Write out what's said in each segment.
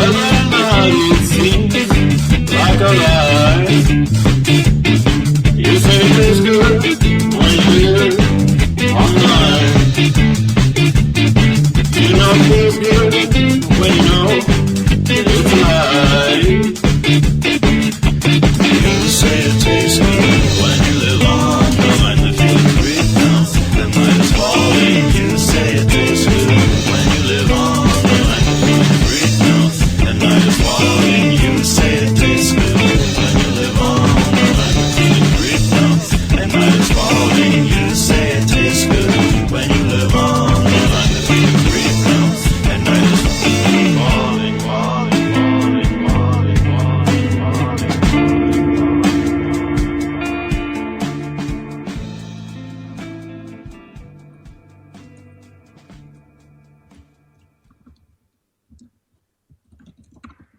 Whether or not it seems like a lie, you say it tastes good when you hear it online. You know it feels good when you know it's a lie. You say it tastes good when you live on the line that feels great now. That night is falling. You say it tastes good when you live on the line that feels great now. That night is falling. You say it tastes good when you live on the line that feels great now. That night is falling. You say it tastes good when you live on the line that feels great now. That night is falling, falling, falling, falling, falling, falling.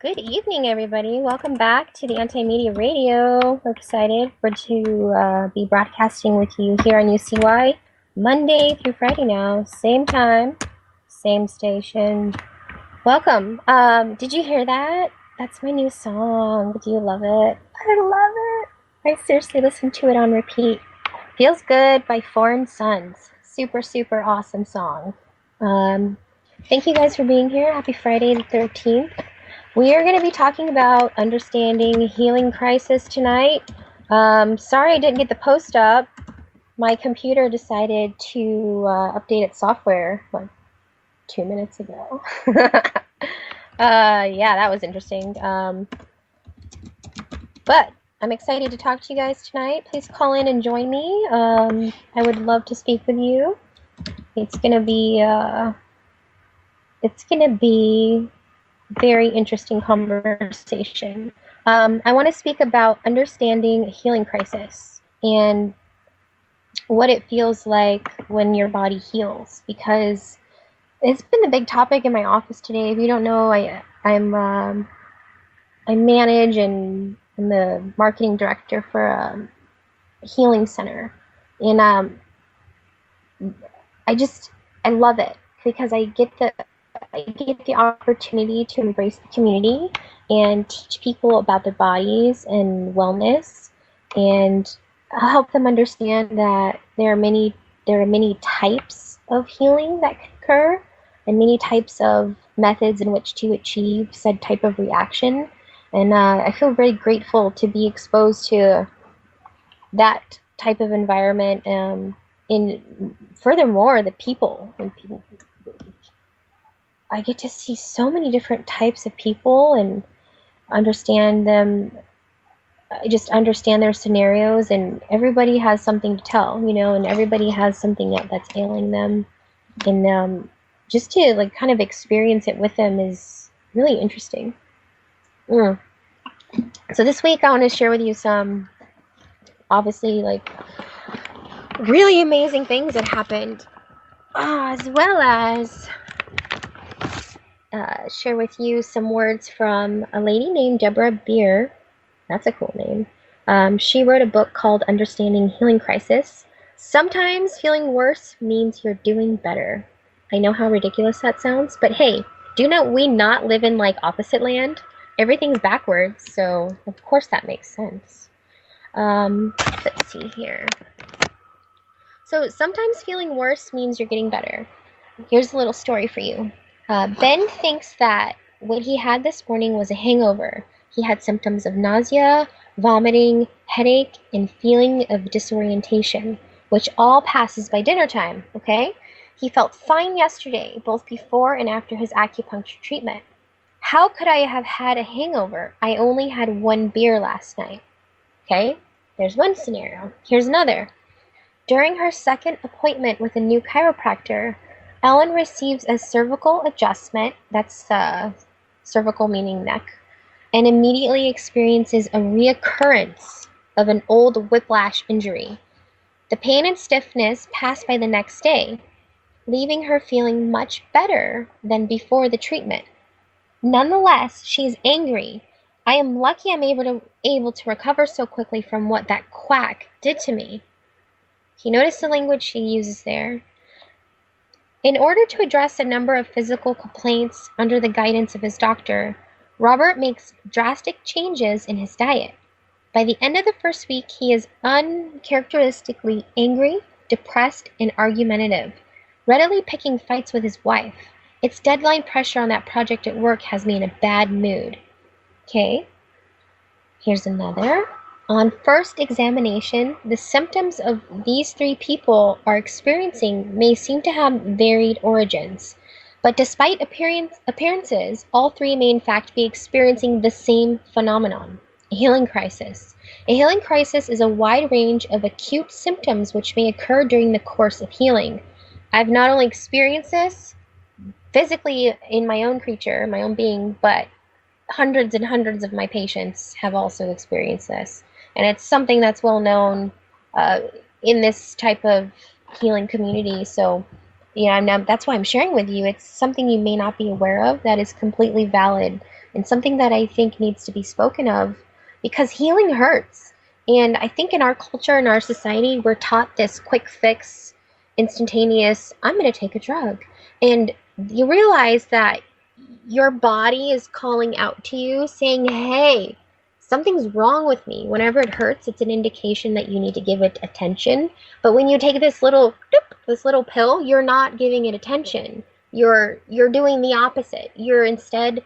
Good evening, everybody. Welcome back to the Anti-Media Radio. We're excited to be broadcasting with you here on UCY Monday through Friday now. Same time, same station. Welcome. Did you hear that? That's my new song. Do you love it? I love it. I seriously listen to it on repeat. Feels Good by Foreign Sons. Super, super awesome song. Thank you guys for being here. Happy Friday the 13th. We are going to be talking about understanding healing crisis tonight. Sorry I didn't get the post up. My computer decided to update its software like 2 minutes ago. Yeah, that was interesting. But I'm excited to talk to you guys tonight. Please call in and join me. I would love to speak with you. It's gonna be very interesting conversation. I want to speak about understanding healing crisis and what it feels like when your body heals, because it's been a big topic in my office today. If you don't know, I manage and I'm the marketing director for a healing center, and I love it because I get the opportunity to embrace the community and teach people about their bodies and wellness, and help them understand that there are many types of healing that can occur, and many types of methods in which to achieve said type of reaction. And I feel very grateful to be exposed to that type of environment. And furthermore, the people. I get to see so many different types of people and understand them. I just understand their scenarios, and everybody has something to tell, and everybody has something that's ailing them. And just to like kind of experience it with them is really interesting. So this week I want to share with you some obviously like really amazing things that happened, as well as share with you some words from a lady named Deborah Beer. That's a cool name. She wrote a book called Understanding Healing Crisis. Sometimes feeling worse means you're doing better. I know how ridiculous that sounds, but hey, do we not live in like opposite land? Everything's backwards, so of course that makes sense. Let's see here. So sometimes feeling worse means you're getting better. Here's a little story for you. Ben thinks that what he had this morning was a hangover. He had symptoms of nausea, vomiting, headache, and feeling of disorientation, which all passes by dinner time, okay? He felt fine yesterday, both before and after his acupuncture treatment. How could I have had a hangover? I only had 1 beer last night. Okay, there's one scenario. Here's another. During her second appointment with a new chiropractor, Ellen receives a cervical adjustment, that's cervical meaning neck, and immediately experiences a reoccurrence of an old whiplash injury. The pain and stiffness pass by the next day, leaving her feeling much better than before the treatment. Nonetheless, she is angry. I am lucky I'm able to recover so quickly from what that quack did to me. You notice the language she uses there. In order to address a number of physical complaints under the guidance of his doctor, Robert makes drastic changes in his diet. By the end of the first week, he is uncharacteristically angry, depressed, and argumentative, readily picking fights with his wife. Its deadline pressure on that project at work has me in a bad mood. Okay, here's another. On first examination, the symptoms of these three people are experiencing may seem to have varied origins. But despite appearances, all three may in fact be experiencing the same phenomenon, a healing crisis. A healing crisis is a wide range of acute symptoms which may occur during the course of healing. I've not only experienced this physically in my own creature, my own being, but hundreds and hundreds of my patients have also experienced this. And it's something that's well known uh, in this type of healing community. So, that's why I'm sharing with you. It's something you may not be aware of that is completely valid and something that I think needs to be spoken of because healing hurts. And I think in our culture, in our society, we're taught this quick fix, instantaneous, I'm going to take a drug. And you realize that your body is calling out to you saying, hey, something's wrong with me. Whenever it hurts, it's an indication that you need to give it attention. But when you take this little pill, you're not giving it attention. You're doing the opposite. You're instead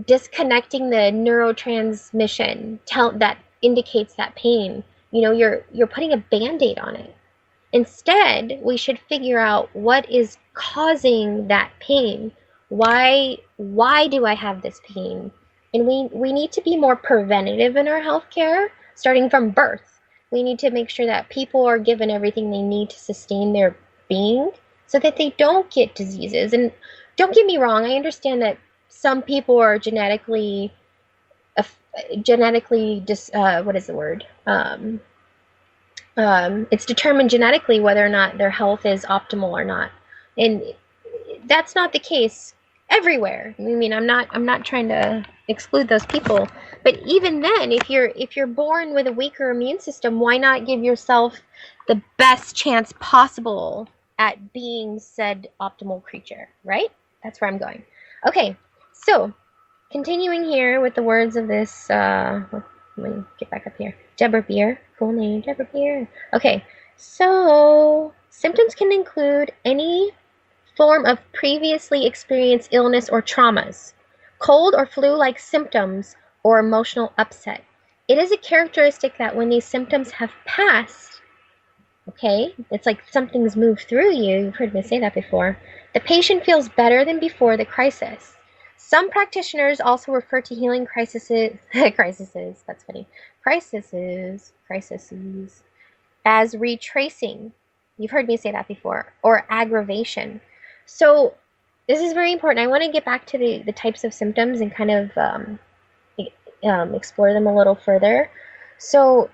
disconnecting the neurotransmission that indicates that pain. You're putting a band-aid on it. Instead, we should figure out what is causing that pain. Why do I have this pain? And we need to be more preventative in our healthcare, starting from birth. We need to make sure that people are given everything they need to sustain their being so that they don't get diseases. And don't get me wrong, I understand that some people are genetically what is the word? It's determined genetically whether or not their health is optimal or not. And that's not the case everywhere. I mean, I'm not trying to exclude those people, but even then, if you're born with a weaker immune system, why not give yourself the best chance possible at being said optimal creature, right? That's where I'm going. Okay, so continuing here with the words of this, let me get back up here. Deborah Beer, cool name, Deborah Beer. Okay, so symptoms can include any form of previously experienced illness or traumas, cold or flu-like symptoms, or emotional upset. It is a characteristic that when these symptoms have passed, okay, it's like something's moved through you, you've heard me say that before, the patient feels better than before the crisis. Some practitioners also refer to healing crises, that's funny, crises, as retracing. You've heard me say that before, or aggravation. So this is very important. I want to get back to the types of symptoms and kind of explore them a little further. So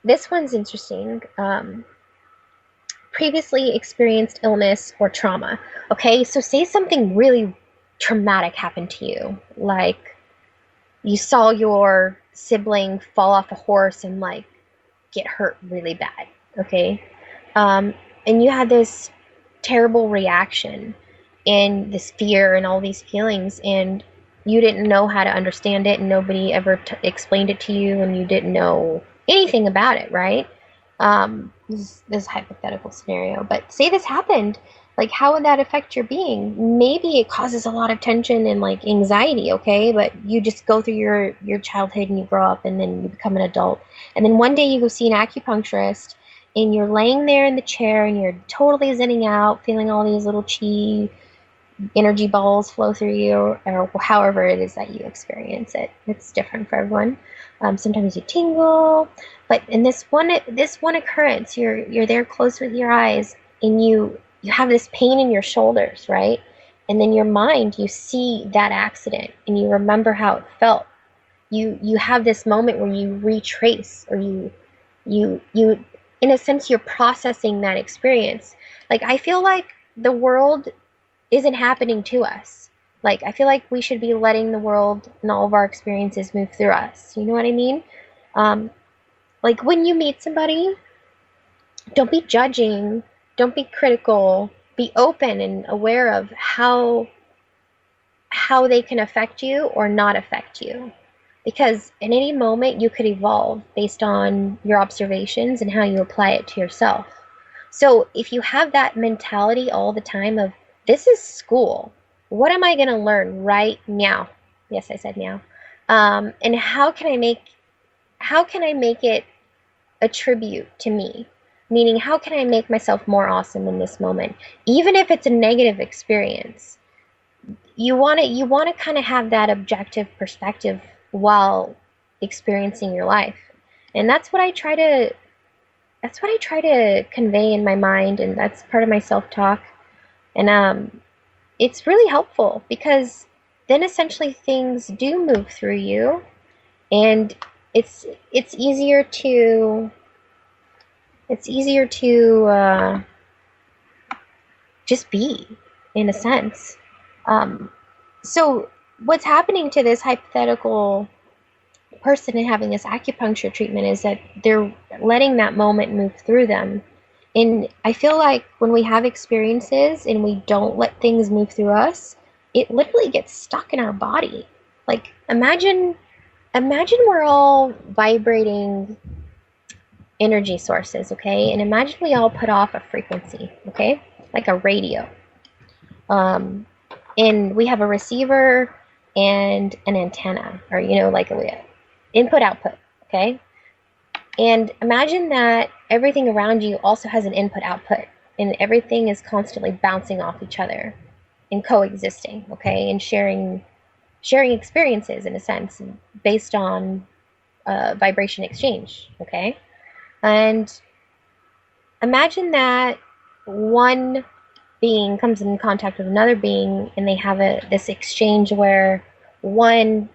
this one's interesting. Previously experienced illness or trauma. Okay, so say something really traumatic happened to you, like you saw your sibling fall off a horse and like get hurt really bad. Okay, and you had this terrible reaction and this fear and all these feelings, and you didn't know how to understand it, and nobody ever explained it to you, and you didn't know anything about it, right? This is a hypothetical scenario, but say this happened, like how would that affect your being? Maybe it causes a lot of tension and like anxiety, okay? But you just go through your childhood and you grow up and then you become an adult. And then one day you go see an acupuncturist and you're laying there in the chair and you're totally zenning out, feeling all these little chi energy balls flow through you, or however it is that you experience it. It's different for everyone. Sometimes you tingle, but in this one occurrence, you're there close with your eyes, and you have this pain in your shoulders, right? And then your mind, you see that accident, and you remember how it felt. You have this moment where you retrace, or you in a sense, you're processing that experience. Like, I feel like the world isn't happening to us. Like, I feel like we should be letting the world and all of our experiences move through us. You know what I mean? Like, when you meet somebody, don't be judging, don't be critical, be open and aware of how how they can affect you or not affect you. Because in any moment you could evolve based on your observations and how you apply it to yourself. So if you have that mentality all the time of, this is school, what am I going to learn right now? Yes, I said now. And how can I make it a tribute to me? Meaning, how can I make myself more awesome in this moment? Even if it's a negative experience, you want to kind of have that objective perspective while experiencing your life. And that's what I try to convey in my mind, and that's part of my self-talk. And it's really helpful because then essentially things do move through you, and it's it's easier to it's easier to just be, in a sense. Um, so what's happening to this hypothetical person and having this acupuncture treatment is that they're letting that moment move through them. And I feel like when we have experiences and we don't let things move through us, it literally gets stuck in our body. Like imagine we're all vibrating energy sources, okay? And imagine we all put off a frequency, okay? Like a radio. Um, and we have a receiver and an antenna, or like a input output, okay? And imagine that everything around you also has an input output, and everything is constantly bouncing off each other and coexisting, okay? And sharing experiences, in a sense, based on vibration exchange, okay? And imagine that one being comes in contact with another being, and they have this exchange where one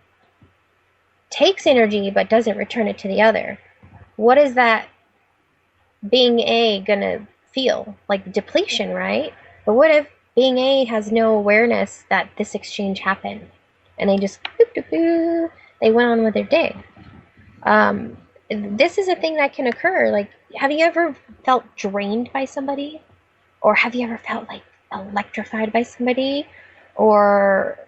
takes energy but doesn't return it to the other. What is that being A gonna feel? Like depletion, right? But what if being A has no awareness that this exchange happened, and they just they went on with their day? This is a thing that can occur. Like, have you ever felt drained by somebody? Or have you ever felt like electrified by somebody? Or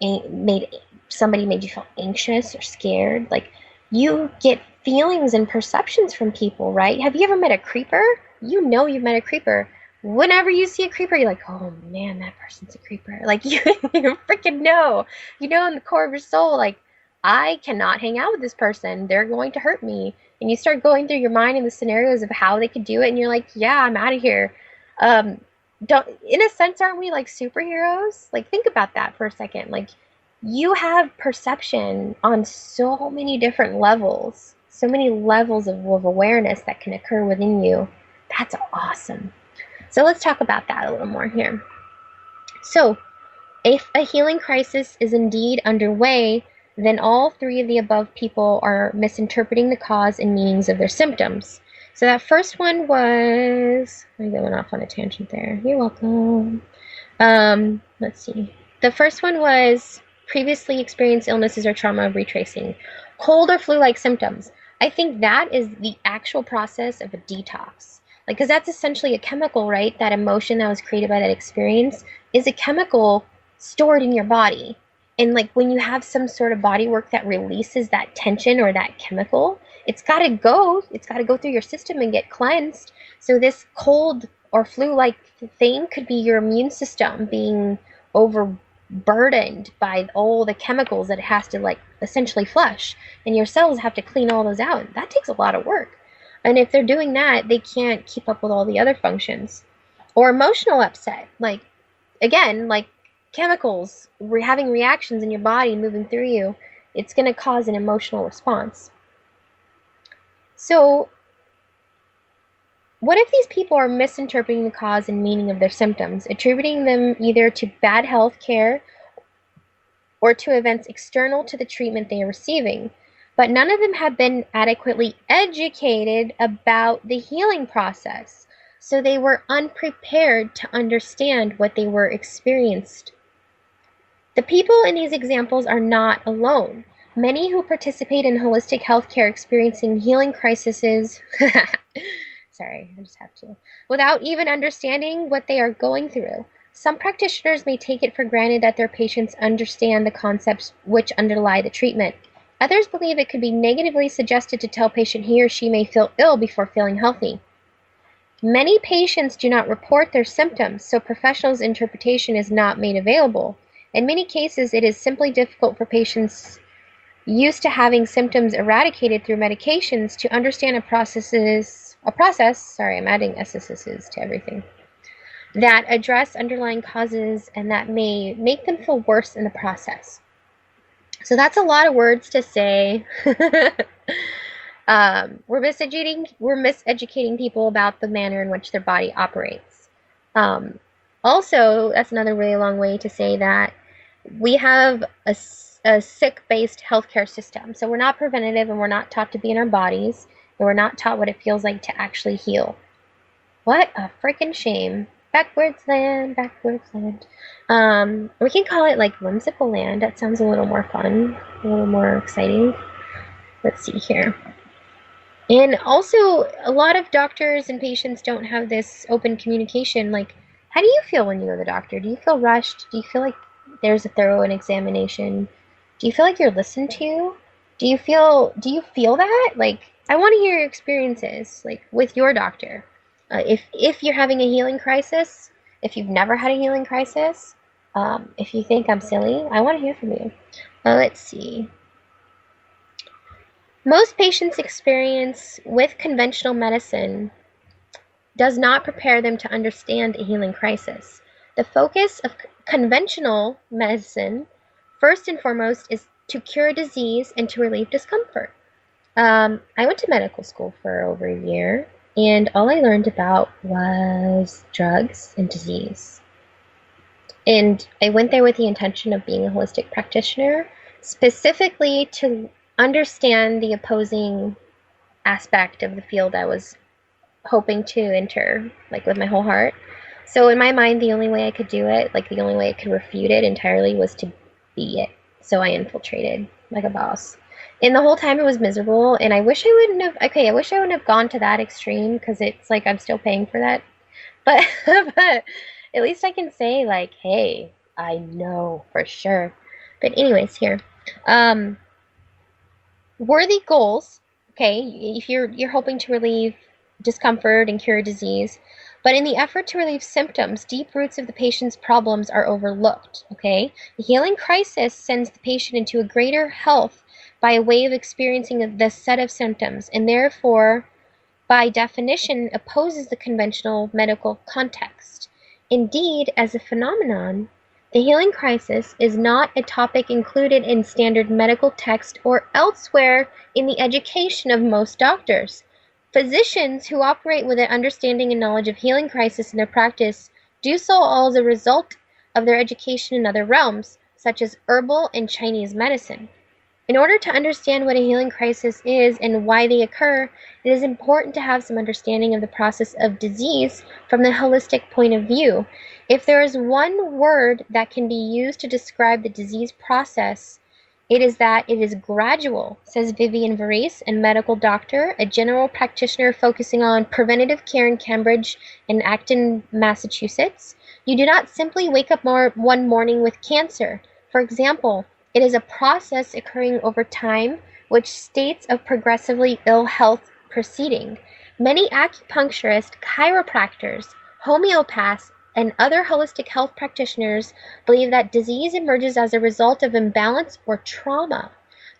made you feel anxious or scared? Like, you get feelings and perceptions from people, right? Have you ever met a creeper? You've met a creeper. Whenever you see a creeper, you're like, oh man, that person's a creeper. Like, you freaking know. You know in the core of your soul, like, I cannot hang out with this person. They're going to hurt me. And you start going through your mind in the scenarios of how they could do it, and you're like, yeah, I'm out of here. Don't, in a sense, aren't we like superheroes? Like, think about that for a second. Like, you have perception on so many different levels, so many levels of awareness that can occur within you. That's awesome. So let's talk about that a little more here. So, if a healing crisis is indeed underway, then all three of the above people are misinterpreting the cause and meanings of their symptoms. So that first one was, I went off on a tangent there. You're welcome. Let's see. The first one was previously experienced illnesses or trauma retracing. Cold or flu-like symptoms. I think that is the actual process of a detox. Like, because that's essentially a chemical, right? That emotion that was created by that experience is a chemical stored in your body. And like when you have some sort of body work that releases that tension or that chemical, it's got to go through your system and get cleansed. So this cold or flu-like thing could be your immune system being overburdened by all the chemicals that it has to like essentially flush, and your cells have to clean all those out. That takes a lot of work. And if they're doing that, they can't keep up with all the other functions. Or emotional upset, like, again, like chemicals, having reactions in your body moving through you, it's going to cause an emotional response. So, what if these people are misinterpreting the cause and meaning of their symptoms, attributing them either to bad health care or to events external to the treatment they are receiving? But none of them have been adequately educated about the healing process, so they were unprepared to understand what they were experienced. The people in these examples are not alone. Many who participate in holistic healthcare experiencing healing crises, sorry, I just have to, without even understanding what they are going through. Some practitioners may take it for granted that their patients understand the concepts which underlie the treatment. Others believe it could be negatively suggested to tell patient he or she may feel ill before feeling healthy. Many patients do not report their symptoms, so professionals' interpretation is not made available. In many cases, it is simply difficult for patients used to having symptoms eradicated through medications to understand I'm adding SSS's to everything, that address underlying causes and that may make them feel worse in the process. So that's a lot of words to say. We're miseducating people about the manner in which their body operates. Also, that's another really long way to say that we have a sick-based healthcare system. So we're not preventative, and we're not taught to be in our bodies, and we're not taught what it feels like to actually heal. What a freaking shame. Backwards land, backwards land. We can call it like whimsical land. That sounds a little more fun, a little more exciting. Let's see here. And also, a lot of doctors and patients don't have this open communication. Like, how do you feel when you go to the doctor? Do you feel rushed? Do you feel like there's a thorough examination? Do you feel like you're listened to? Do you feel that? Like, I want to hear your experiences, like, with your doctor. If you're having a healing crisis, if you've never had a healing crisis, if you think I'm silly, I want to hear from you. Let's see. Most patients' experience with conventional medicine does not prepare them to understand a healing crisis. The focus of conventional medicine, first and foremost, is to cure disease and to relieve discomfort. I went to medical school for over a year, and all I learned about was drugs and disease. And I went there with the intention of being a holistic practitioner, specifically to understand the opposing aspect of the field I was hoping to enter, like, with my whole heart. So in my mind, the only way I could do it, like the only way I could refute it entirely, was to be it. So I infiltrated like a boss. And the whole time it was miserable, and I wish I wouldn't have gone to that extreme, because it's like I'm still paying for that. But but at least I can say, like, hey, I know for sure. But anyways, here. Worthy goals, okay, if you're hoping to relieve discomfort and cure disease, but in the effort to relieve symptoms, deep roots of the patient's problems are overlooked, okay? The healing crisis sends the patient into a greater health by way of experiencing this set of symptoms, and therefore, by definition, opposes the conventional medical context. Indeed, as a phenomenon, the healing crisis is not a topic included in standard medical text or elsewhere in the education of most doctors. Physicians who operate with an understanding and knowledge of healing crisis in their practice do so all as a result of their education in other realms, such as herbal and Chinese medicine. In order to understand what a healing crisis is and why they occur, it is important to have some understanding of the process of disease from the holistic point of view. If there is one word that can be used to describe the disease process, it is that it is gradual, says Vivian Varese, a medical doctor, a general practitioner focusing on preventative care in Cambridge and Acton, Massachusetts. You do not simply wake up one morning with cancer. For example, it is a process occurring over time, which states of progressively ill health proceeding. Many acupuncturists, chiropractors, homeopaths, and other holistic health practitioners believe that disease emerges as a result of imbalance or trauma.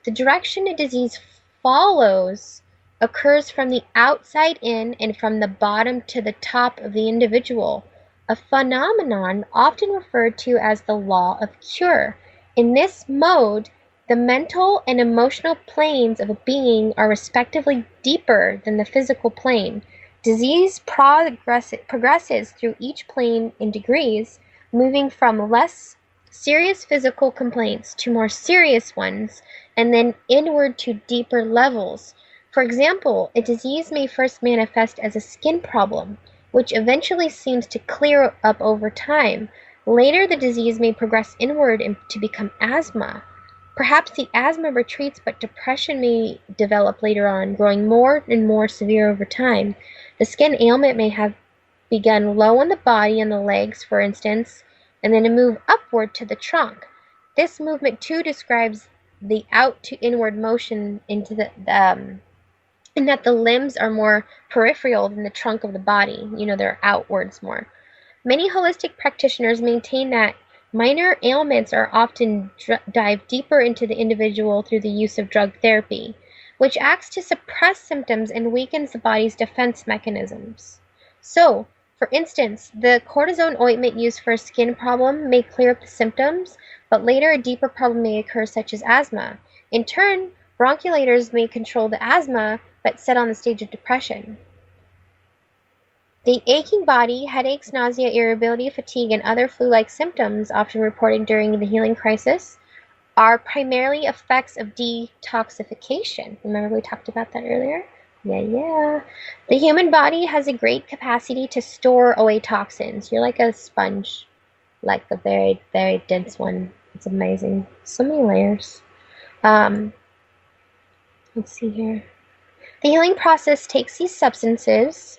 The direction a disease follows occurs from the outside in and from the bottom to the top of the individual, a phenomenon often referred to as the law of cure. In this mode, the mental and emotional planes of a being are respectively deeper than the physical plane. Disease progresses through each plane in degrees, moving from less serious physical complaints to more serious ones, and then inward to deeper levels. For example, a disease may first manifest as a skin problem, which eventually seems to clear up over time. Later, the disease may progress inward and to become asthma. Perhaps the asthma retreats, but depression may develop later on, growing more and more severe over time. The skin ailment may have begun low on the body and the legs, for instance, and then to move upward to the trunk. This movement too describes the out to inward motion into and that the limbs are more peripheral than the trunk of the body. They're outwards more. Many holistic practitioners maintain that minor ailments are often dive deeper into the individual through the use of drug therapy, which acts to suppress symptoms and weakens the body's defense mechanisms. So, for instance, the cortisone ointment used for a skin problem may clear up the symptoms, but later a deeper problem may occur, such as asthma. In turn, bronchulators may control the asthma, but set on the stage of depression. The aching body, headaches, nausea, irritability, fatigue, and other flu-like symptoms often reported during the healing crisis are primarily effects of detoxification. Remember we talked about that earlier? Yeah. The human body has a great capacity to store away toxins. You're like a sponge, like a very, very dense one. It's amazing. So many layers. Let's see here. The healing process takes these substances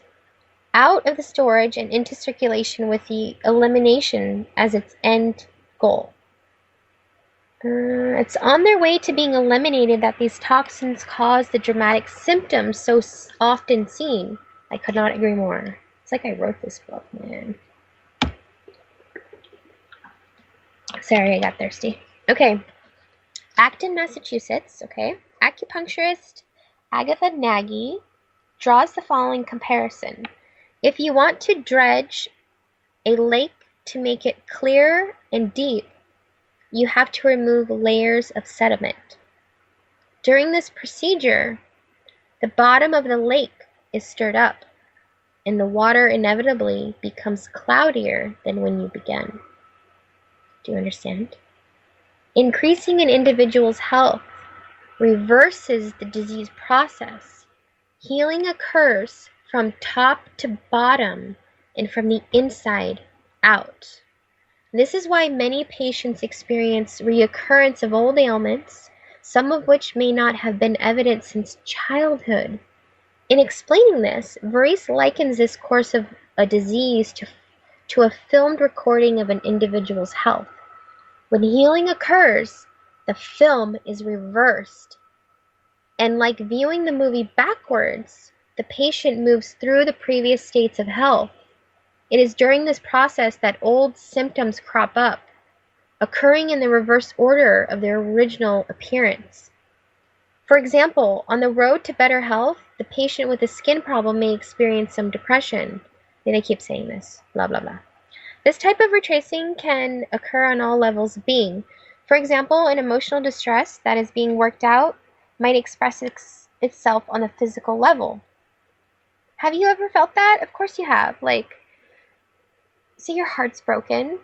out of the storage and into circulation with the elimination as its end goal. It's on their way to being eliminated that these toxins cause the dramatic symptoms so often seen. I could not agree more. It's like I wrote this book, man. Sorry, I got thirsty. Okay. Acton, Massachusetts, okay. Acupuncturist Agatha Nagy draws the following comparison. If you want to dredge a lake to make it clear and deep, you have to remove layers of sediment. During this procedure, the bottom of the lake is stirred up, and the water inevitably becomes cloudier than when you began. Do you understand? Increasing an individual's health reverses the disease process. Healing occurs from top to bottom and from the inside out. This is why many patients experience reoccurrence of old ailments, some of which may not have been evident since childhood. In explaining this, Maurice likens this course of a disease to a filmed recording of an individual's health. When healing occurs, the film is reversed. And like viewing the movie backwards, the patient moves through the previous states of health. It is during this process that old symptoms crop up, occurring in the reverse order of their original appearance. For example, on the road to better health, the patient with a skin problem may experience some depression. They keep saying this, blah, blah, blah. This type of retracing can occur on all levels of being. For example, an emotional distress that is being worked out might express itself on the physical level. Have you ever felt that? Of course you have. Like, say your heart's broken.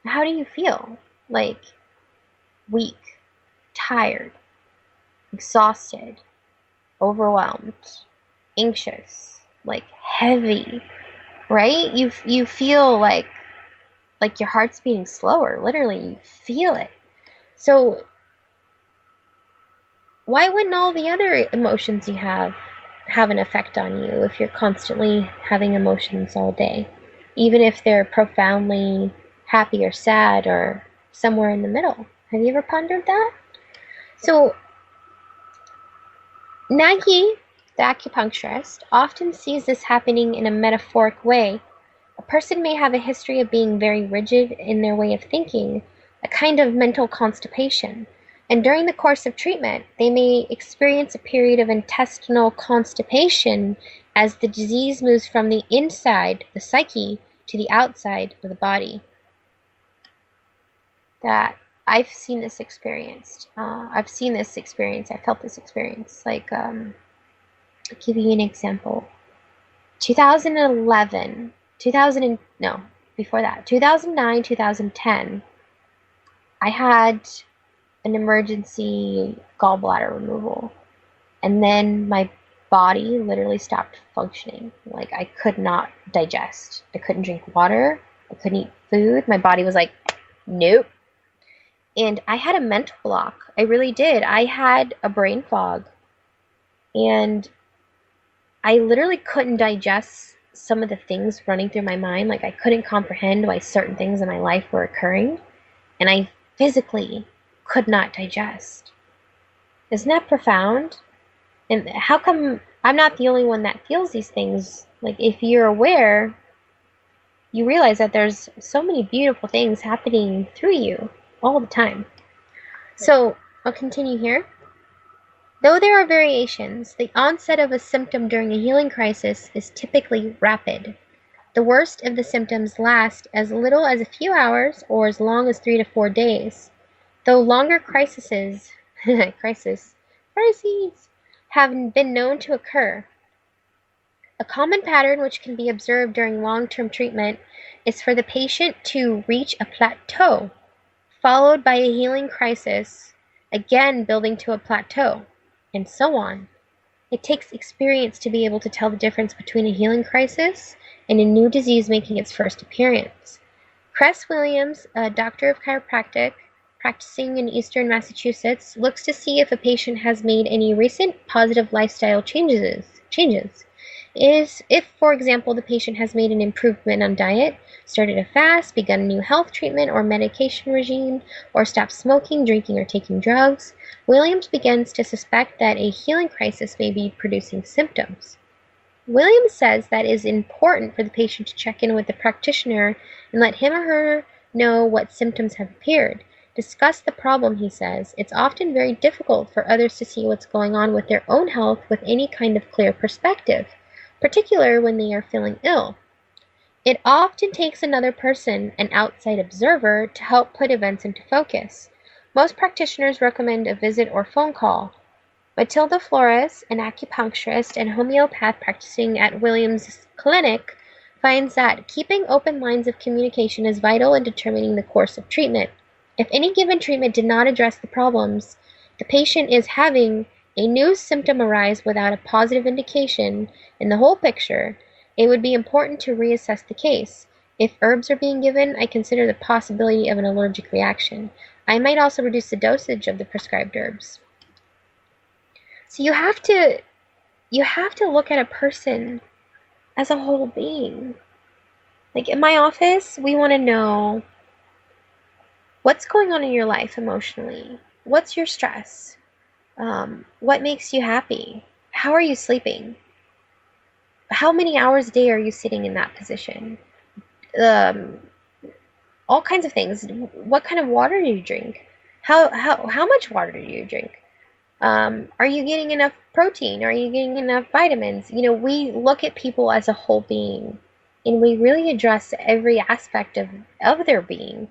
How do you feel? Like, weak, tired, exhausted, overwhelmed, anxious, like heavy, right? You feel like your heart's beating slower. Literally, you feel it. So why wouldn't all the other emotions you have an effect on you if you're constantly having emotions all day, even if they're profoundly happy or sad or somewhere in the middle? Have you ever pondered that? So Nagy, the acupuncturist, often sees this happening in a metaphoric way. A person may have a history of being very rigid in their way of thinking, a kind of mental constipation, and during the course of treatment, they may experience a period of intestinal constipation as the disease moves from the inside, the psyche, to the outside of the body. That I've seen this experienced. I felt this experience. Like, I'll give you an example. 2009, 2010, I had an emergency gallbladder removal. And then my body literally stopped functioning. Like, I could not digest. I couldn't drink water. I couldn't eat food. My body was like, nope. And I had a mental block. I really did. I had a brain fog. And I literally couldn't digest some of the things running through my mind. Like I couldn't comprehend why certain things in my life were occurring, and I physically could not digest. Isn't that profound? And how come I'm not the only one that feels these things? Like if you're aware, you realize that there's so many beautiful things happening through you all the time. So I'll continue here. Though there are variations, the onset of a symptom during a healing crisis is typically rapid. The worst of the symptoms last as little as a few hours or as long as 3 to 4 days. Though longer crises have been known to occur. A common pattern which can be observed during long-term treatment is for the patient to reach a plateau, followed by a healing crisis, again building to a plateau, and so on. It takes experience to be able to tell the difference between a healing crisis and a new disease making its first appearance. Cress Williams, a doctor of chiropractic practicing in eastern Massachusetts, looks to see if a patient has made any recent positive lifestyle changes. If, for example, the patient has made an improvement on diet, started a fast, begun a new health treatment or medication regime, or stopped smoking, drinking, or taking drugs, Williams begins to suspect that a healing crisis may be producing symptoms. Williams says that it is important for the patient to check in with the practitioner and let him or her know what symptoms have appeared. Discuss the problem, he says. It's often very difficult for others to see what's going on with their own health with any kind of clear perspective, particularly when they are feeling ill. It often takes another person, an outside observer, to help put events into focus. Most practitioners recommend a visit or phone call. Matilda Flores, an acupuncturist and homeopath practicing at Williams' clinic, finds that keeping open lines of communication is vital in determining the course of treatment. If any given treatment did not address the problems the patient is having, a new symptom arise without a positive indication in the whole picture, it would be important to reassess the case. If herbs are being given, I consider the possibility of an allergic reaction. I might also reduce the dosage of the prescribed herbs. So you have to look at a person as a whole being. Like in my office, we want to know what's going on in your life emotionally. What's your stress? What makes you happy? How are you sleeping? How many hours a day are you sitting in that position? All kinds of things. What kind of water do you drink? How much water do you drink? Are you getting enough protein? Are you getting enough vitamins? We look at people as a whole being, and we really address every aspect of their being.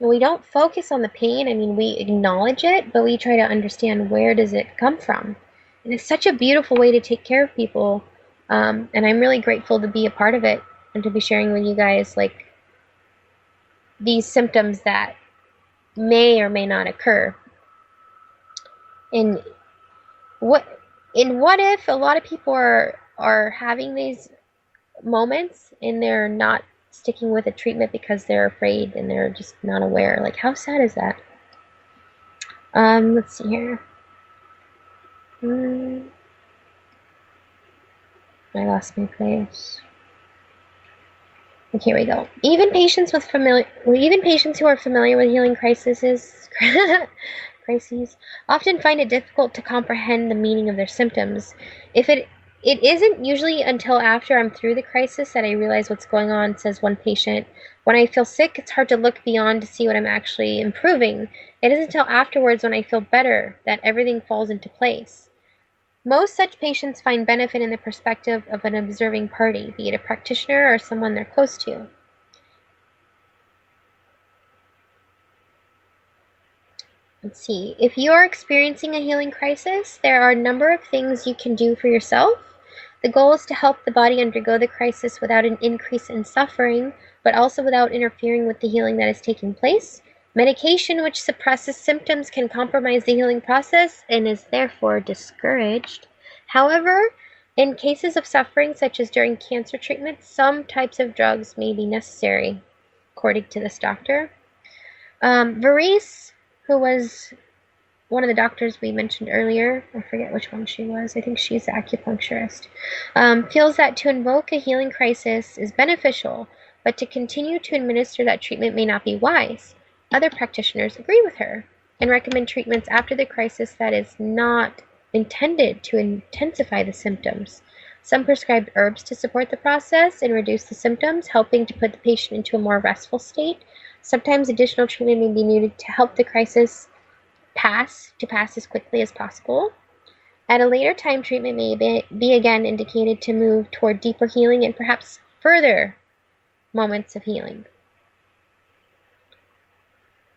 And we don't focus on the pain. I mean, we acknowledge it, but we try to understand where does it come from. And it's such a beautiful way to take care of people. And I'm really grateful to be a part of it and to be sharing with you guys like these symptoms that may or may not occur. And what if a lot of people are having these moments and they're not sticking with a treatment because they're afraid and they're just not aware? Like, how sad is that? Let's see here. I lost my place. Okay, here we go. Even patients who are familiar with healing crises often find it difficult to comprehend the meaning of their symptoms. It isn't usually until after I'm through the crisis that I realize what's going on, says one patient. When I feel sick, it's hard to look beyond to see what I'm actually improving. It isn't until afterwards, when I feel better, that everything falls into place. Most such patients find benefit in the perspective of an observing party, be it a practitioner or someone they're close to. Let's see. If you are experiencing a healing crisis, there are a number of things you can do for yourself. The goal is to help the body undergo the crisis without an increase in suffering, but also without interfering with the healing that is taking place. Medication which suppresses symptoms can compromise the healing process and is therefore discouraged. However, in cases of suffering, such as during cancer treatment, some types of drugs may be necessary, according to this doctor. Varese, who was one of the doctors we mentioned earlier, I forget which one she was, I think she's the acupuncturist, feels that to invoke a healing crisis is beneficial, but to continue to administer that treatment may not be wise. Other practitioners agree with her and recommend treatments after the crisis that is not intended to intensify the symptoms. Some prescribe herbs to support the process and reduce the symptoms, helping to put the patient into a more restful state. Sometimes additional treatment may be needed to help the crisis pass as quickly as possible. At a later time, treatment may be again indicated to move toward deeper healing and perhaps further moments of healing.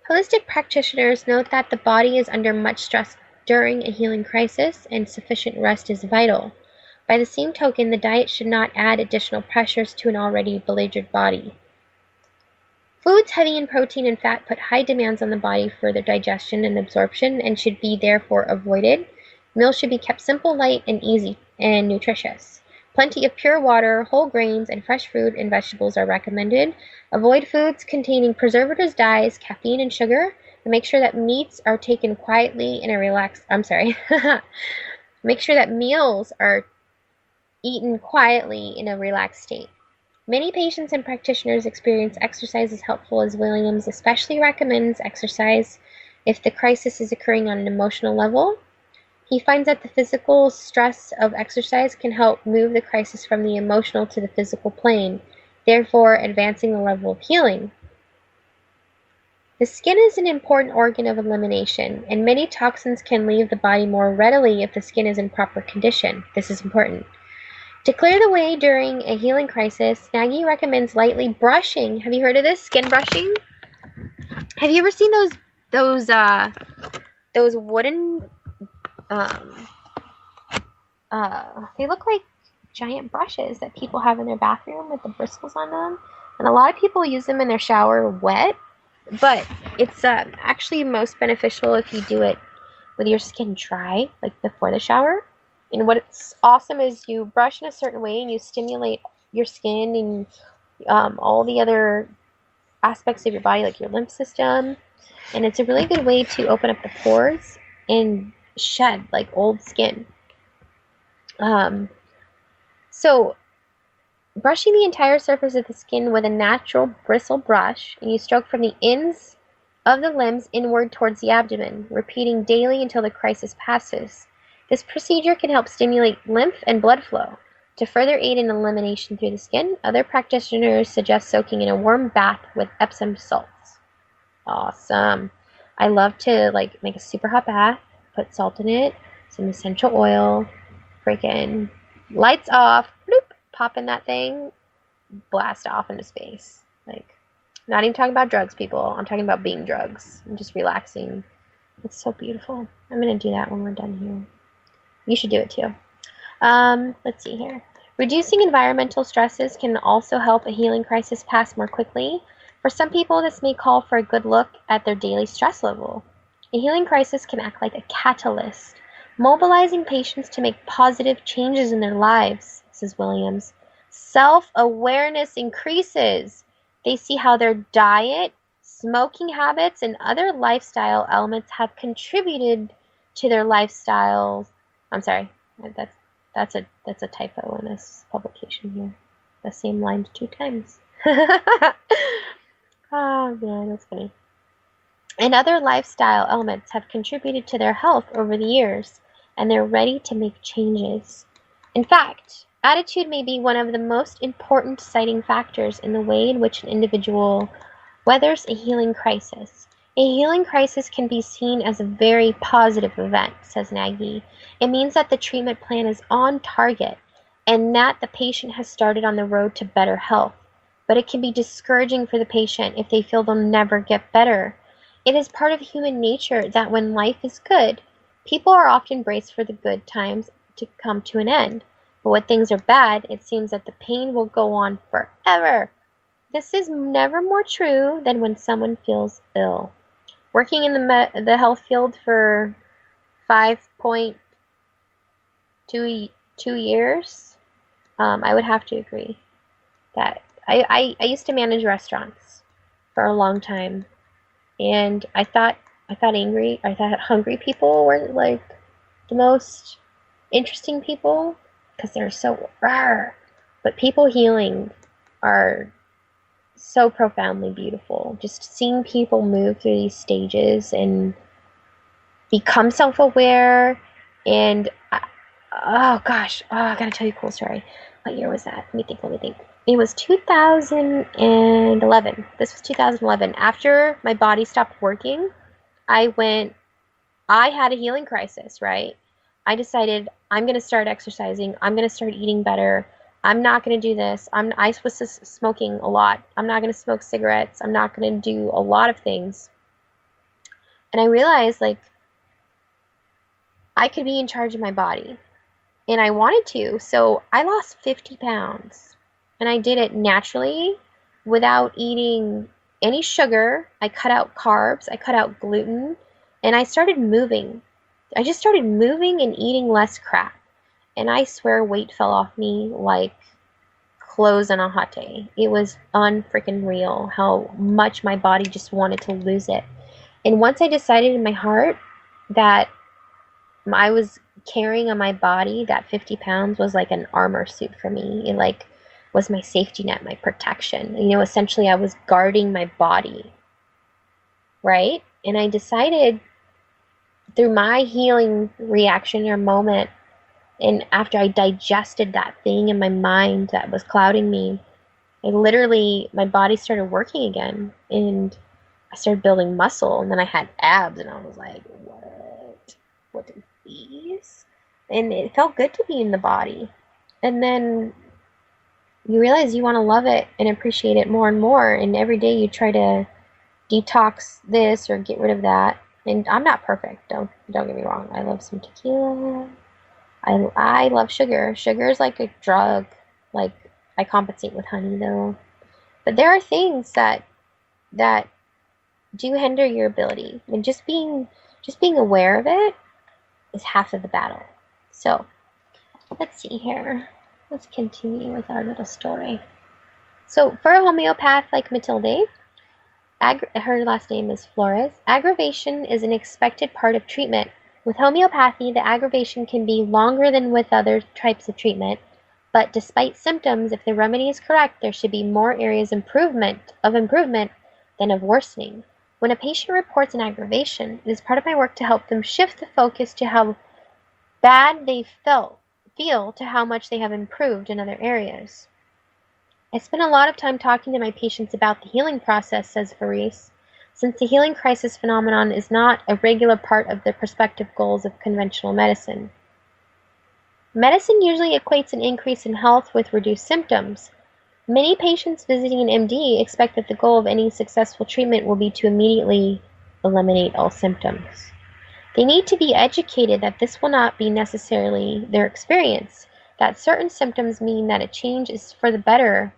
Holistic practitioners note that the body is under much stress during a healing crisis and sufficient rest is vital. By the same token, the diet should not add additional pressures to an already beleaguered body. Foods heavy in protein and fat put high demands on the body for their digestion and absorption and should be therefore avoided. Meals should be kept simple, light, and easy, and nutritious. Plenty of pure water, whole grains, and fresh fruit and vegetables are recommended. Avoid foods containing preservatives, dyes, caffeine, and sugar. And make sure that meats are taken quietly in a relaxed. Make sure that meals are eaten quietly in a relaxed state. Many patients and practitioners experience exercise as helpful as Williams especially recommends exercise if the crisis is occurring on an emotional level. He finds that the physical stress of exercise can help move the crisis from the emotional to the physical plane, therefore advancing the level of healing. The skin is an important organ of elimination, and many toxins can leave the body more readily if the skin is in proper condition. This is important. To clear the way during a healing crisis, Nagy recommends lightly brushing. Have you heard of this? Skin brushing? Have you ever seen those wooden they look like giant brushes that people have in their bathroom with the bristles on them, and a lot of people use them in their shower wet, but it's actually most beneficial if you do it with your skin dry, like before the shower. And what's awesome is you brush in a certain way and you stimulate your skin and all the other aspects of your body, like your lymph system, and it's a really good way to open up the pores and shed like old skin. So brushing the entire surface of the skin with a natural bristle brush, and you stroke from the ends of the limbs inward towards the abdomen, repeating daily until the crisis passes. This procedure can help stimulate lymph and blood flow. To further aid in elimination through the skin, other practitioners suggest soaking in a warm bath with Epsom salts. Awesome. I love to make a super hot bath, put salt in it, some essential oil, freaking lights off, bloop, pop in that thing, blast off into space. Not even talking about drugs, people. I'm talking about being drugs. I'm just relaxing. It's so beautiful. I'm going to do that when we're done here. You should do it too. Let's see here. Reducing environmental stresses can also help a healing crisis pass more quickly. For some people, this may call for a good look at their daily stress level. A healing crisis can act like a catalyst, mobilizing patients to make positive changes in their lives, says Williams. Self-awareness increases. They see how their diet, smoking habits, and other lifestyle elements have contributed to their lifestyles. I'm sorry, that's a typo in this publication here. The same line 2 times. Oh man, that's funny. And other lifestyle elements have contributed to their health over the years, and they're ready to make changes. In fact, attitude may be one of the most important deciding factors in the way in which an individual weathers a healing crisis. A healing crisis can be seen as a very positive event, says Nagy. It means that the treatment plan is on target and that the patient has started on the road to better health. But it can be discouraging for the patient if they feel they'll never get better. It is part of human nature that when life is good, people are often braced for the good times to come to an end. But when things are bad, it seems that the pain will go on forever. This is never more true than when someone feels ill. Working in the health field for 5.2 years, I would have to agree that I used to manage restaurants for a long time, and I thought I thought hungry people were like the most interesting people because they're so rare. But people healing are so profoundly beautiful. Just seeing people move through these stages and become self-aware and oh gosh, I gotta tell you a cool story. What year was that? Let me think. It was 2011. This was 2011. After my body stopped working, I had a healing crisis, right? I decided I'm going to start exercising. I'm going to start eating better. I'm not going to do this. I was smoking a lot. I'm not going to smoke cigarettes. I'm not going to do a lot of things. And I realized like I could be in charge of my body and I wanted to. So I lost 50 pounds and I did it naturally without eating any sugar. I cut out carbs. I cut out gluten and I started moving. I just started moving and eating less crap. And I swear weight fell off me like clothes on a hot day. It was unfreaking real how much my body just wanted to lose it. And once I decided in my heart that I was carrying on my body, that 50 pounds was like an armor suit for me. It like was my safety net, my protection. You know, essentially I was guarding my body, right? And I decided through my healing reaction or moment, and after I digested that thing in my mind that was clouding me, my body started working again. And I started building muscle. And then I had abs. And I was like, what? What are these? And it felt good to be in the body. And then you realize you want to love it and appreciate it more and more. And every day you try to detox this or get rid of that. And I'm not perfect. Don't get me wrong. I love some tequila. I love sugar. Sugar is like a drug. Like I compensate with honey though. But there are things that do hinder your ability. And just being aware of it is half of the battle. So let's see here. Let's continue with our little story. So for a homeopath like Matilde, her last name is Flores, aggravation is an expected part of treatment. With homeopathy, the aggravation can be longer than with other types of treatment, but despite symptoms, if the remedy is correct, there should be more areas of improvement than of worsening. When a patient reports an aggravation, it is part of my work to help them shift the focus to how bad they feel to how much they have improved in other areas. I spend a lot of time talking to my patients about the healing process, says Faris, since the healing crisis phenomenon is not a regular part of the prospective goals of conventional medicine. Medicine usually equates an increase in health with reduced symptoms. Many patients visiting an MD expect that the goal of any successful treatment will be to immediately eliminate all symptoms. They need to be educated that this will not be necessarily their experience, that certain symptoms mean that a change is for the better.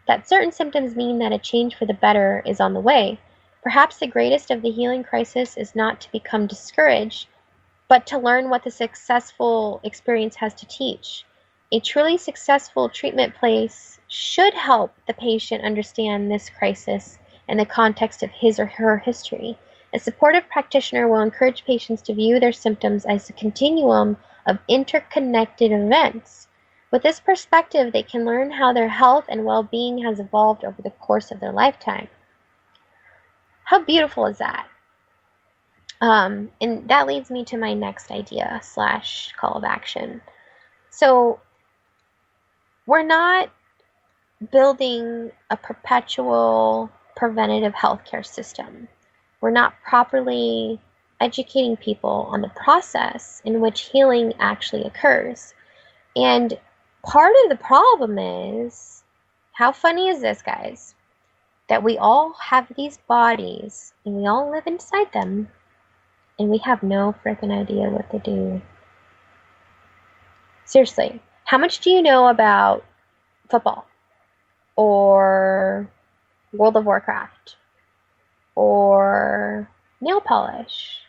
That certain symptoms mean that a change for the better is on the way. Perhaps the greatest of the healing crisis is not to become discouraged, but to learn what the successful experience has to teach. A truly successful treatment place should help the patient understand this crisis in the context of his or her history. A supportive practitioner will encourage patients to view their symptoms as a continuum of interconnected events. With this perspective, they can learn how their health and well-being has evolved over the course of their lifetime. How beautiful is that? And that leads me to my next idea / call of action. So we're not building a perpetual preventative healthcare system. We're not properly educating people on the process in which healing actually occurs. And part of the problem is, how funny is this, guys? That we all have these bodies and we all live inside them and we have no freaking idea what to do. Seriously, how much do you know about football or World of Warcraft or nail polish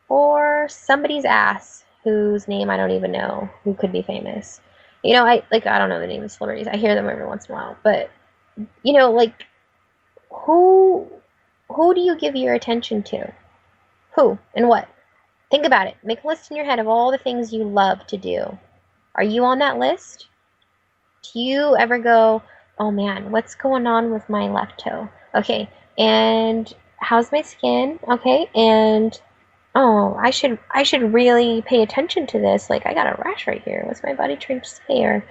or somebody's ass whose name I don't even know, who could be famous? You know, I don't know the name of celebrities. I hear them every once in a while, but you know, like who do you give your attention to? Who and what? Think about it. Make a list in your head of all the things you love to do. Are you on that list? Do you ever go, oh man, what's going on with my left toe? Okay, and how's my skin? Okay, and oh, I should really pay attention to this. Like I got a rash right here. What's my body trying to say? Or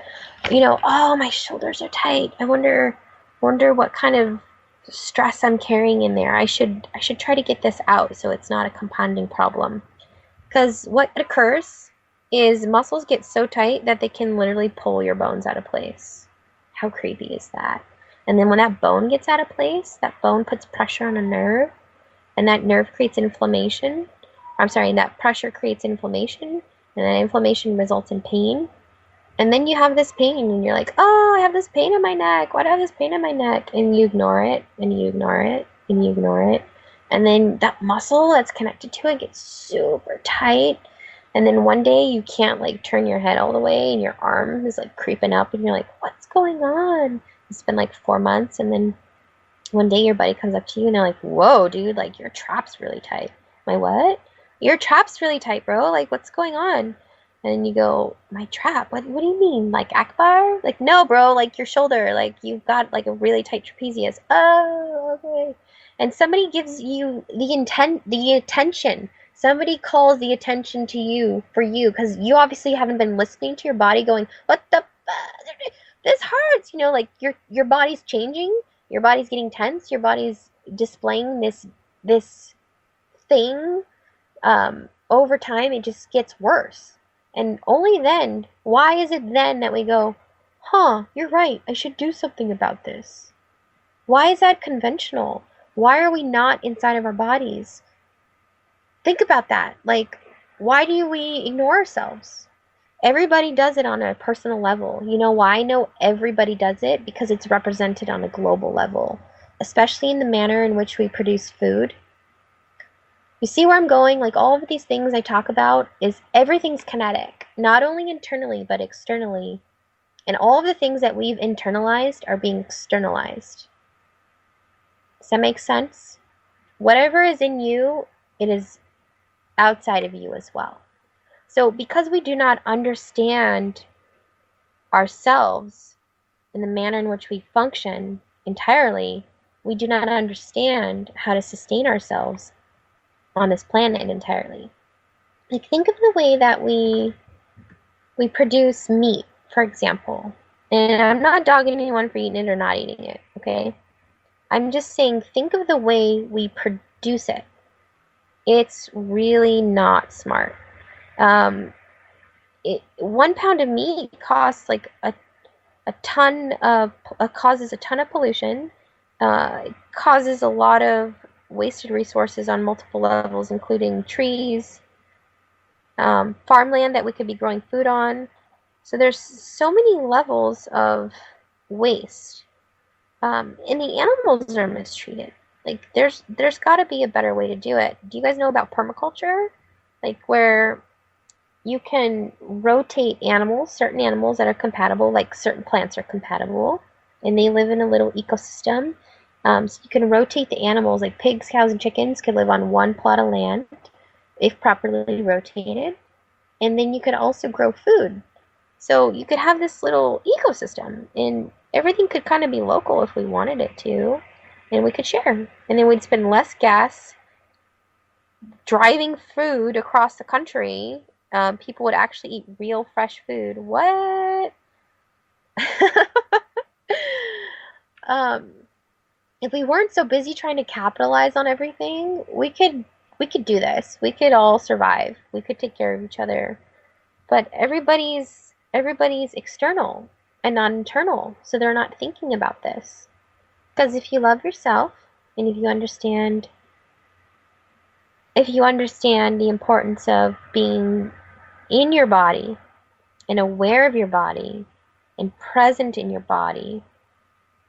oh, my shoulders are tight. I wonder what kind of stress I'm carrying in there. I should try to get this out so it's not a compounding problem. Because what occurs is muscles get so tight that they can literally pull your bones out of place. How creepy is that? And then when that bone gets out of place, that bone puts pressure on a nerve, and that nerve creates inflammation. I'm sorry, that pressure creates inflammation, and that inflammation results in pain. And then you have this pain, and you're like, oh, I have this pain in my neck. Why do I have this pain in my neck? And you ignore it, and you ignore it, and you ignore it. And then that muscle that's connected to it gets super tight. And then one day you can't like turn your head all the way, and your arm is like creeping up, and you're like, what's going on? It's been like 4 months, and then one day your buddy comes up to you, and they're like, whoa, dude, like your trap's really tight. I'm like, what? Your trap's really tight, bro. Like, what's going on? And you go, my trap? What do you mean? Like Akbar? Like, no, bro, like your shoulder. Like, you've got like a really tight trapezius. Oh, okay. And somebody gives you the attention. Somebody calls the attention to you for you because you obviously haven't been listening to your body going, what the this hurts, like your body's changing, your body's getting tense, your body's displaying this thing. Over time it just gets worse. And only then, why is it then that we go, huh, you're right, I should do something about this? Why is that conventional? Why are we not inside of our bodies? Think about that. Like, why do we ignore ourselves? Everybody does it on a personal level. You know why I know everybody does it? Because it's represented on a global level, especially in the manner in which we produce food. You see where I'm going? Like all of these things I talk about is everything's kinetic, not only internally but externally. And all of the things that we've internalized are being externalized. Does that make sense? Whatever is in you, it is outside of you as well. So because we do not understand ourselves in the manner in which we function entirely, we do not understand how to sustain ourselves on this planet entirely. Like, think of the way that we produce meat, for example. And I'm not dogging anyone for eating it or not eating it, okay? I'm just saying, think of the way we produce it. It's really not smart. 1 pound of meat costs like a ton of causes a ton of pollution. It causes a lot of wasted resources on multiple levels, including trees, farmland that we could be growing food on. So there's so many levels of waste, and the animals are mistreated. Like there's got to be a better way to do it. Do you guys know about permaculture? Like where you can rotate animals, certain animals that are compatible, like certain plants are compatible, and they live in a little ecosystem. So you can rotate the animals, like pigs, cows, and chickens could live on one plot of land if properly rotated. And then you could also grow food. So you could have this little ecosystem, and everything could kind of be local if we wanted it to, and we could share. And then we'd spend less gas driving food across the country. People would actually eat real fresh food. What? If we weren't so busy trying to capitalize on everything, we could do this. We could all survive. We could take care of each other. But everybody's external and not internal, so they're not thinking about this. Because if you love yourself and if you understand the importance of being in your body and aware of your body and present in your body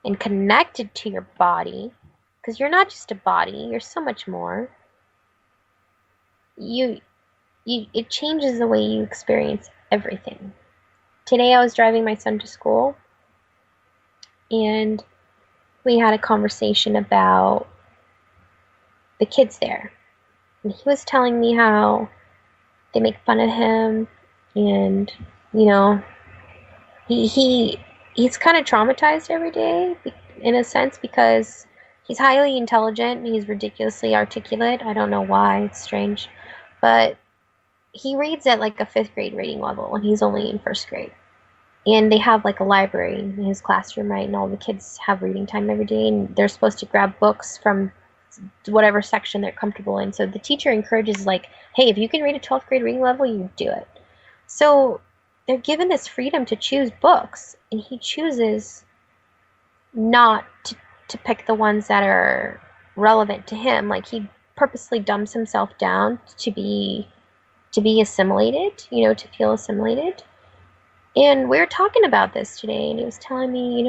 and connected to your body, because you're not just a body, you're so much more. It changes the way you experience everything. Today I was driving my son to school, and we had a conversation about the kids there. And he was telling me how they make fun of him, and you know, he's kind of traumatized every day in a sense because he's highly intelligent and he's ridiculously articulate. I don't know why, it's strange, but he reads at like a fifth grade reading level and he's only in first grade. And they have like a library in his classroom, right? And all the kids have reading time every day, and they're supposed to grab books from whatever section they're comfortable in. So the teacher encourages, like, hey, if you can read a 12th grade reading level, you do it. So they're given this freedom to choose books, and he chooses not to pick the ones that are relevant to him. Like, he purposely dumbs himself down to be assimilated, to feel assimilated. And we were talking about this today, and he was telling me,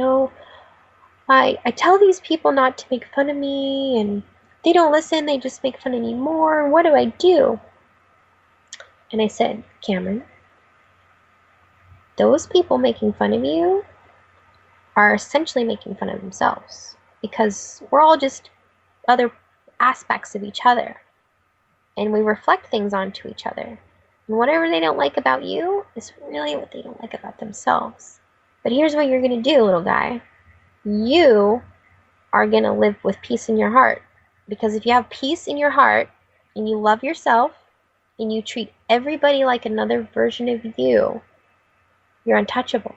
I tell these people not to make fun of me, and they don't listen, they just make fun of me more. What do I do? And I said, Cameron, those people making fun of you are essentially making fun of themselves, because we're all just other aspects of each other, and we reflect things onto each other. And whatever they don't like about you is really what they don't like about themselves. But here's what you're going to do, little guy. You are going to live with peace in your heart. Because if you have peace in your heart and you love yourself and you treat everybody like another version of you, you're untouchable.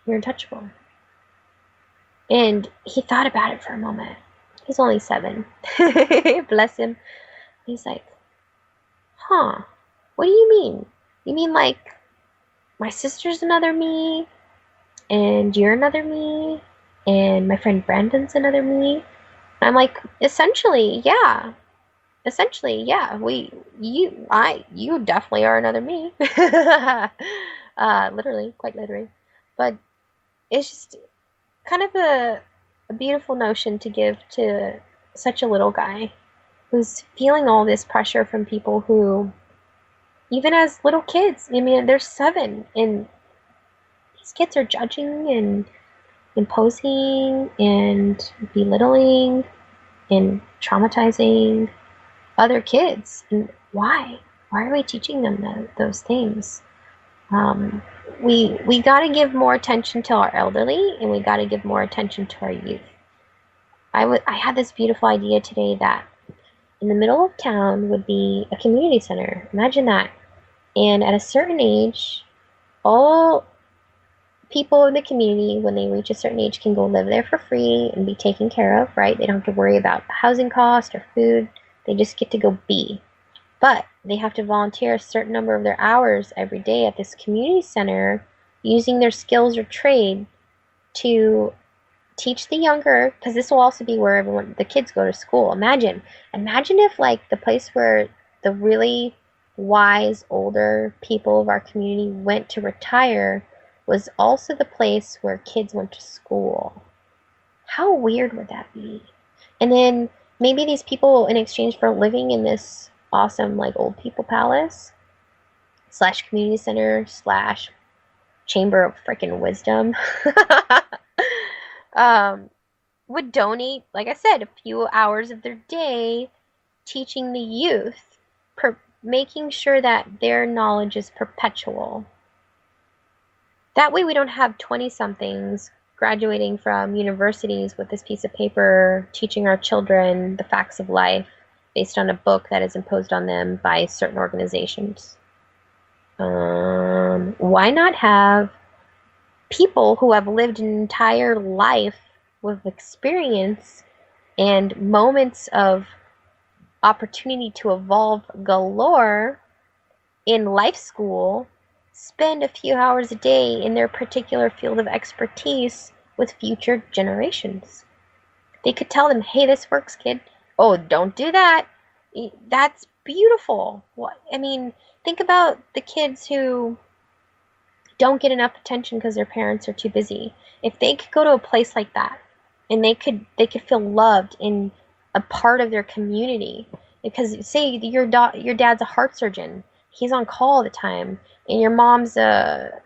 You're untouchable. And he thought about it for a moment. He's only 7. Bless him. He's like, huh, what do you mean? You mean like my sister's another me, and you're another me, and my friend Brandon's another me? I'm like, essentially, yeah. Essentially, yeah. You definitely are another me. Literally, quite literally. But it's just kind of a beautiful notion to give to such a little guy who's feeling all this pressure from people who, even as little kids, I mean, they're 7, and these kids are judging and imposing and belittling and traumatizing other kids. And why? Why are we teaching them those things? We got to give more attention to our elderly, and we got to give more attention to our youth. I had this beautiful idea today that in the middle of town would be a community center. Imagine that. And at a certain age, all people in the community, when they reach a certain age, can go live there for free and be taken care of, right? They don't have to worry about housing cost or food. They just get to go be. But they have to volunteer a certain number of their hours every day at this community center using their skills or trade to teach the younger, because this will also be where the kids go to school. Imagine if like the place where the really wise older people of our community went to retire was also the place where kids went to school. How weird would that be? And then maybe these people, in exchange for living in this awesome like old people palace / community center / chamber of freaking wisdom, would donate, like I said, a few hours of their day teaching the youth, making sure that their knowledge is perpetual. That way we don't have 20-somethings graduating from universities with this piece of paper teaching our children the facts of life based on a book that is imposed on them by certain organizations. Why not have people who have lived an entire life with experience and moments of opportunity to evolve galore in life school spend a few hours a day in their particular field of expertise with future generations? They could tell them, hey, this works, kid. Oh, don't do that. That's beautiful. I mean, think about the kids who don't get enough attention because their parents are too busy. If they could go to a place like that and they could feel loved and a part of their community, because say your dad's a heart surgeon, he's on call all the time, and your mom's a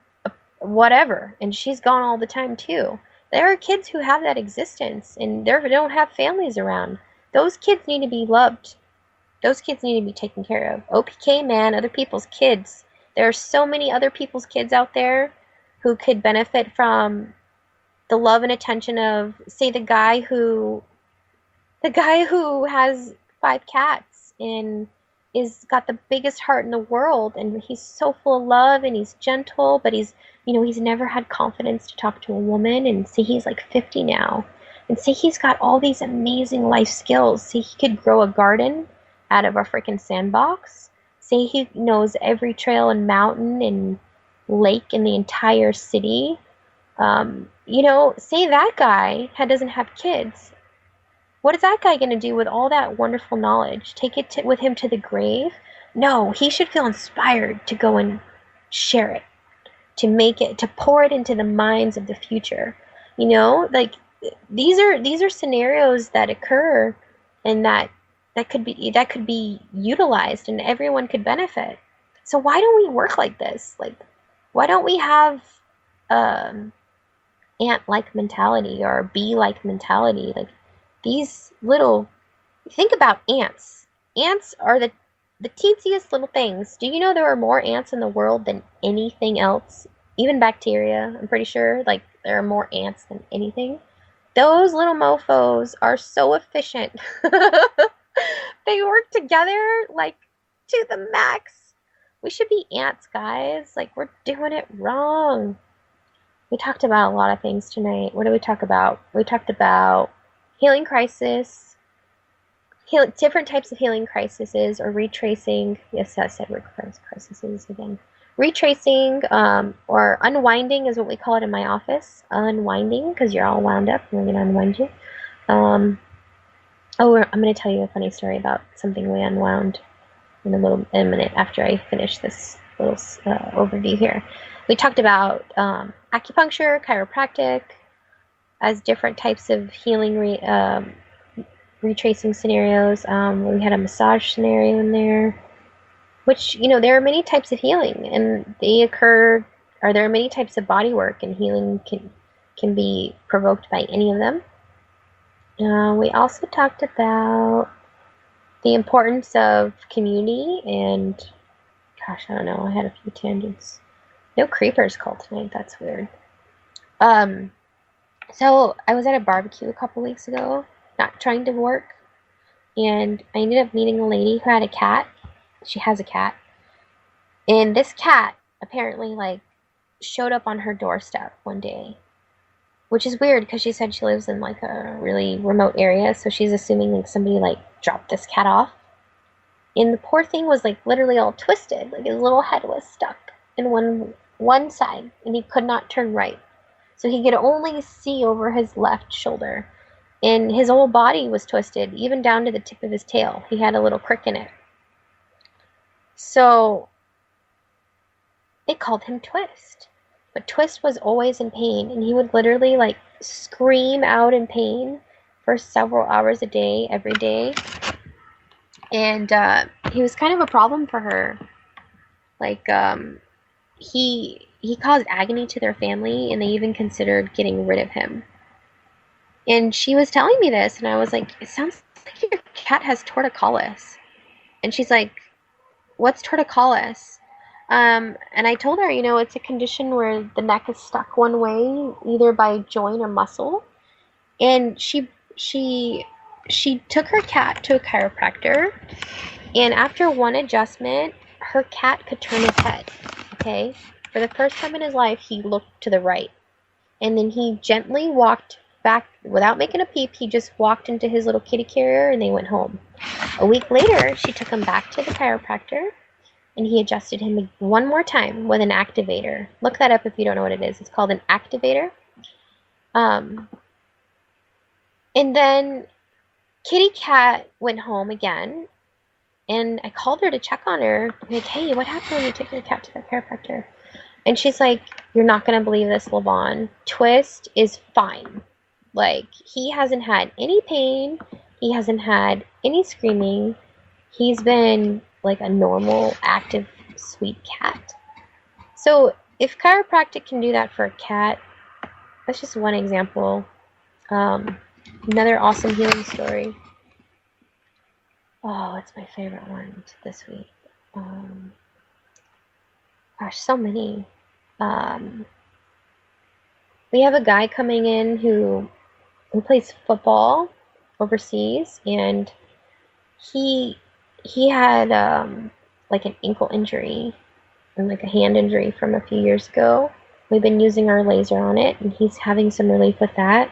whatever, and she's gone all the time too. There are kids who have that existence and they don't have families around. Those kids need to be loved Those kids need to be taken care of. OPK, man, other people's kids. There are so many other people's kids out there who could benefit from the love and attention of, say, the guy who has 5 cats and is got the biggest heart in the world, and he's so full of love and he's gentle, but he's never had confidence to talk to a woman, and see, he's like 50 now. And see, he's got all these amazing life skills. See, he could grow a garden out of a freaking sandbox. See, he knows every trail and mountain and lake in the entire city. Say that guy doesn't have kids. What is that guy going to do with all that wonderful knowledge? Take it with him to the grave? No, he should feel inspired to go and share it, to pour it into the minds of the future. Like, these are scenarios that occur, and that could be utilized, and everyone could benefit. So why don't we work like this? Like, why don't we have ant-like mentality or bee-like mentality? Like, think about ants. Ants are the teensiest little things. Do you know there are more ants in the world than anything else? Even bacteria, I'm pretty sure. Like, there are more ants than anything. Those little mofos are so efficient. They work together, like, to the max. We should be ants, guys. Like, we're doing it wrong. We talked about a lot of things tonight. What did we talk about? We talked about healing crisis, different types of healing crises, or retracing. Yes, I said crises again. Retracing, or unwinding is what we call it in my office. Unwinding, because you're all wound up, and we're going to unwind you. I'm going to tell you a funny story about something we unwound in a minute after I finish this little overview here. We talked about acupuncture, chiropractic, as different types of healing retracing scenarios. We had a massage scenario in there, which, there are many types of healing, and there are many types of body work, and healing can be provoked by any of them. We also talked about the importance of community, and gosh, I don't know, I had a few tangents. No creepers called tonight, that's weird. So I was at a barbecue a couple weeks ago, not trying to work, and I ended up meeting a lady who had a cat. She has a cat, and this cat apparently, like, showed up on her doorstep one day, which is weird because she said she lives in, like, a really remote area, so she's assuming, like, somebody, like, dropped this cat off. And the poor thing was, like, literally all twisted. Like, his little head was stuck in one side, and he could not turn right. So he could only see over his left shoulder. And his whole body was twisted, even down to the tip of his tail. He had a little crick in it. So they called him Twist. But Twist was always in pain, and he would literally, like, scream out in pain for several hours a day, every day. And he was kind of a problem for her. Like, he caused agony to their family, and they even considered getting rid of him. And she was telling me this, and I was like, it sounds like your cat has torticollis. And she's like, what's torticollis? And I told her, it's a condition where the neck is stuck one way, either by joint or muscle. And she took her cat to a chiropractor, and after one adjustment, her cat could turn his head, okay? For the first time in his life, he looked to the right. And then he gently walked back, without making a peep, he just walked into his little kitty carrier, and they went home. A week later, she took him back to the chiropractor, and he adjusted him one more time with an activator. Look that up if you don't know what it is. It's called an activator. And then Kitty Cat went home again, and I called her to check on her. Like, hey, what happened when you took your cat to the chiropractor? And she's like, you're not going to believe this, Lavonne. Twist is fine. Like, he hasn't had any pain. He hasn't had any screaming. He's been like a normal, active, sweet cat. So if chiropractic can do that for a cat, that's just one example. Another awesome healing story. Oh, what's my favorite one this week? Gosh, so many. Um, we have a guy coming in who plays football overseas, and he he had like an ankle injury and like a hand injury from a few years ago. We've been using our laser on it, and he's having some relief with that,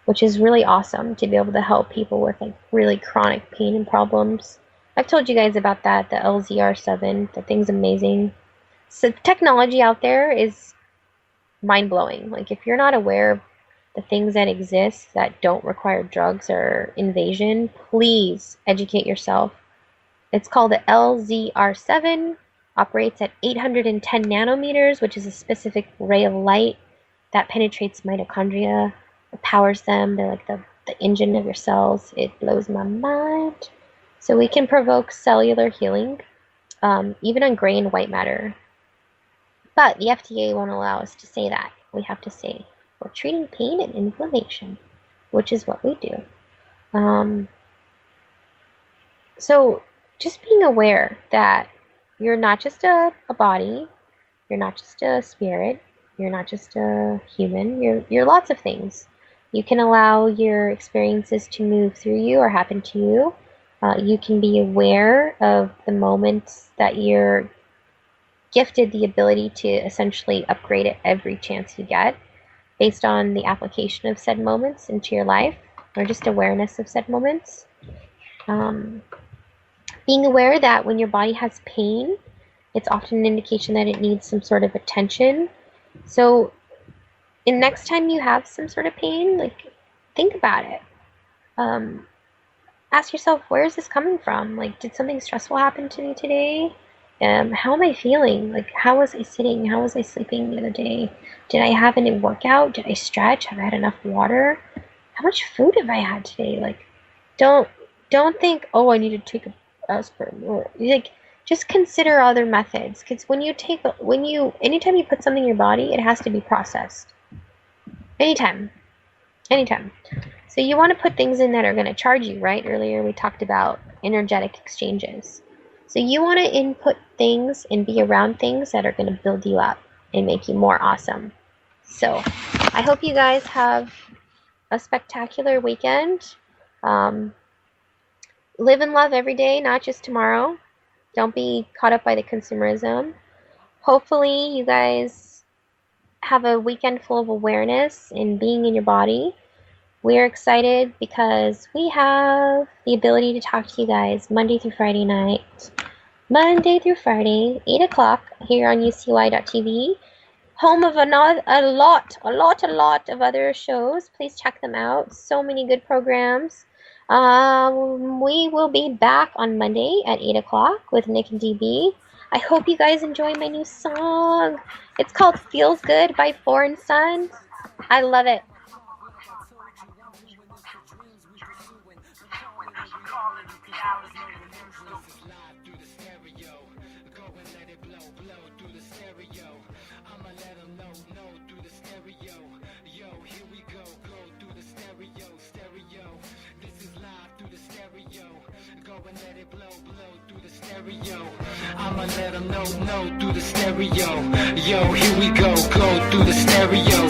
which is really awesome to be able to help people with like really chronic pain and problems. I've told you guys about that, the LZR7. The thing's amazing. So technology out there is mind blowing. Like if you're not aware of the things that exist that don't require drugs or invasion, please educate yourself. It's called the LZR7, operates at 810 nanometers, which is a specific ray of light that penetrates mitochondria, it powers them. They're like the engine of your cells. It blows my mind. So we can provoke cellular healing, even on gray and white matter. But the FDA won't allow us to say that. We have to say we're treating pain and inflammation, which is what we do. So just being aware that you're not just a body, you're not just a spirit, you're not just a human, you're lots of things. You can allow your experiences to move through you or happen to you. You can be aware of the moments that you're gifted the ability to essentially upgrade at every chance you get based on the application of said moments into your life or just awareness of said moments. Being aware that when your body has pain, it's often an indication that it needs some sort of attention. So, next time you have some sort of pain, like think about it. Ask yourself, where is this coming from? Like, did something stressful happen to me today? How am I feeling? Like, how was I sitting? How was I sleeping the other day? Did I have any workout? Did I stretch? Have I had enough water? How much food have I had today? Like, don't think, oh, I need to take a aspirin. Or like, just consider other methods. Because anytime you put something in your body, it has to be processed. Anytime. So you want to put things in that are going to charge you, right? Earlier we talked about energetic exchanges. So you want to input things and be around things that are going to build you up and make you more awesome. So I hope you guys have a spectacular weekend. Live and love every day, not just tomorrow. Don't be caught up by the consumerism. Hopefully you guys have a weekend full of awareness and being in your body. We're excited because we have the ability to talk to you guys Monday through Friday night. Monday through Friday, 8 o'clock here on UCY.tv. Home of a lot of other shows. Please check them out. So many good programs. We will be back on Monday at 8 o'clock with Nick and DB. I hope you guys enjoy my new song. It's called Feels Good by Foreign Sons. I love it. I'ma let them know through the stereo. Yo, here we go through the stereo.